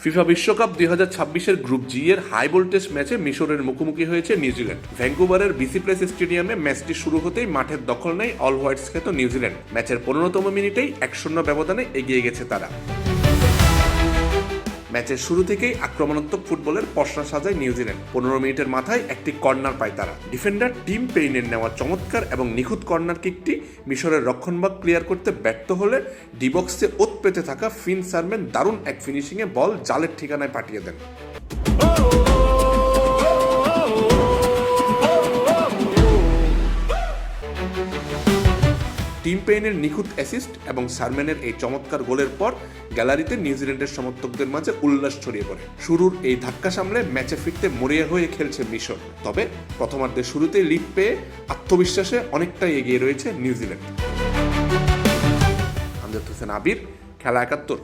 FIFA বিশ্বকাপ 2026-এর group জি এর high voltage ম্যাচে মিশরের মুখোমুখি হয়েছে নিউজিল্যান্ড। ভ্যাঙ্কুভারের বিসি প্লেস স্টেডিয়ামে ম্যাচটি শুরু হতেই মাঠের দখল নেয় অল হোয়াইটস খ্যাত নিউজিল্যান্ড। ম্যাচের 15তম মিনিটেই 1-0 ব্যবধানে এগিয়ে গেছে তারা। ম্যাচের শুরু থেকেই আক্রমণাত্মক ফুটবলের পসরা সাজায় নিউজিল্যান্ড। 15 মিনিটের মাথায় একটি কর্নার পায় তারা। ডিফেন্ডার টিম পেইনের নেওয়া চমৎকার এবং নিখুঁত কর্নার কিকটি মিশরের রক্ষণভাগ ক্লিয়ার করতে ব্যর্থ হলে ডিবক্সে ওত পেতে থাকা ফিন সারম্যান দারুণ এক ফিনিশিংয়ে বল জালের ঠিকানায় পাঠিয়ে দেন। টিম পেইনের নিখুঁত অ্যাসিস্ট এবং সারম্যানের এই চমৎকার গোলের পর গ্যালারিতে নিউজিল্যান্ডের সমর্থকদের মাঝে উল্লাস ছড়িয়ে পড়ে। শুরুর এই ধাক্কা সামলে ম্যাচে ফিরতে মরিয়া হয়ে খেলছে মিশর। তবে প্রথমার্ধের শুরুতেই লিড পেয়ে আত্মবিশ্বাসে অনেকটাই এগিয়ে রয়েছে নিউজিল্যান্ড। আমজাদ হোসেন আবির, খেলা ৭১।